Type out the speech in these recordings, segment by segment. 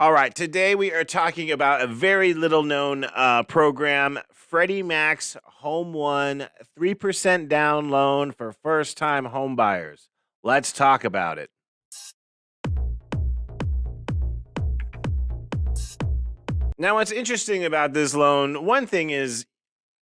All right, today we are talking about a very little known program, Freddie Mac's HomeOne 3% down loan for first time home buyers. Let's talk about it. Now, what's interesting about this loan, one thing is,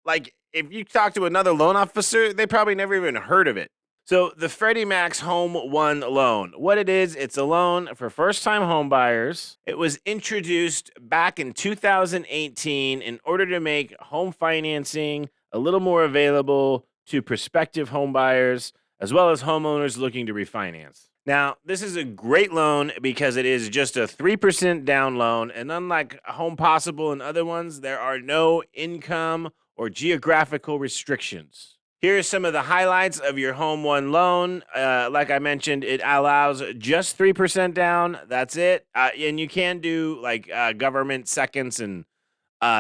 like, if you talk to another loan officer, they probably never even heard of it. So, the Freddie Mac's HomeOne loan, what it is, it's a loan for first-time home buyers. It was introduced back in 2018 in order to make home financing a little more available to prospective home buyers as well as homeowners looking to refinance. Now, this is a great loan because it is just a 3% down loan, and unlike Home Possible and other ones, there are no income or geographical restrictions. Here are some of the highlights of your HomeOne loan. Like I mentioned, it allows just 3% down. That's it. And you can do like government seconds and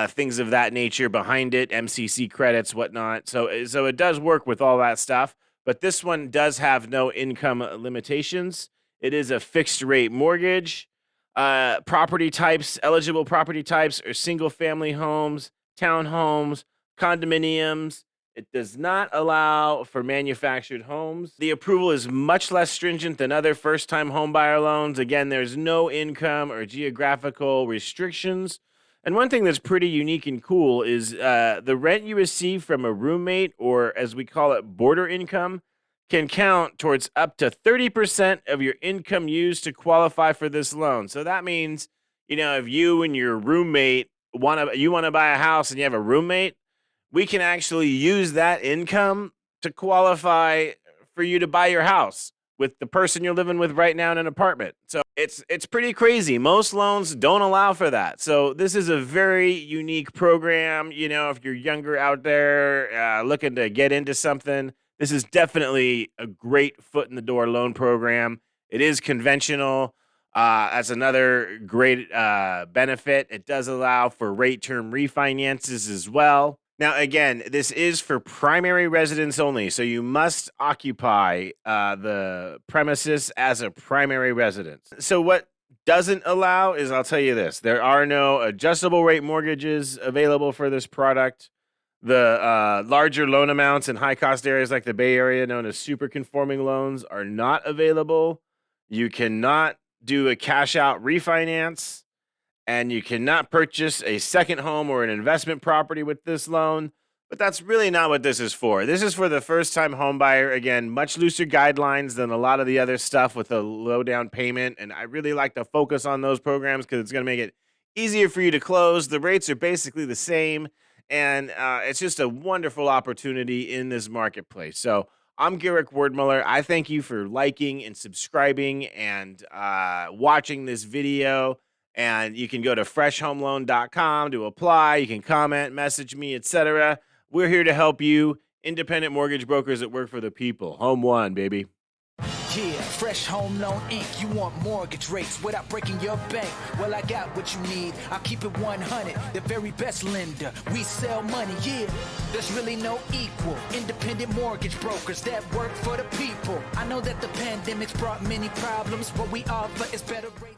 things of that nature behind it, MCC credits, whatnot. So it does work with all that stuff. But this one does have no income limitations. It is a fixed rate mortgage. Property types, eligible property types are single family homes, townhomes, condominiums. It does not allow for manufactured homes. The approval is much less stringent than other first-time homebuyer loans. Again, there's no income or geographical restrictions. And one thing that's pretty unique and cool is the rent you receive from a roommate, or as we call it, boarder income, can count towards up to 30% of your income used to qualify for this loan. So that means, if you and your roommate want to buy a house and you have a roommate, we can actually use that income to qualify for you to buy your house with the person you're living with right now in an apartment. So it's pretty crazy. Most loans don't allow for that. So this is a very unique program. If you're younger out there looking to get into something, this is definitely a great foot in the door loan program. It is conventional. As another great benefit, it does allow for rate term refinances as well. Now, again, this is for primary residence only, so you must occupy the premises as a primary residence. So what doesn't allow is, I'll tell you this, there are no adjustable rate mortgages available for this product. The larger loan amounts in high-cost areas like the Bay Area, known as super-conforming loans, are not available. You cannot do a cash-out refinance. And you cannot purchase a second home or an investment property with this loan. But that's really not what this is for. This is for the first-time home buyer. Again, much looser guidelines than a lot of the other stuff with a low down payment. And I really like to focus on those programs because it's going to make it easier for you to close. The rates are basically the same. And it's just a wonderful opportunity in this marketplace. So I'm Garrick Wordmuller. I thank you for liking and subscribing and watching this video. And you can go to freshhomeloan.com to apply. You can comment, message me, etc. We're here to help you, independent mortgage brokers that work for the people. HomeOne, baby. Yeah, Fresh Home Loan Inc. You want mortgage rates without breaking your bank? Well, I got what you need. I'll keep it 100. The very best lender. We sell money, yeah. There's really no equal. Independent mortgage brokers that work for the people. I know that the pandemic's brought many problems. What we offer is better rates.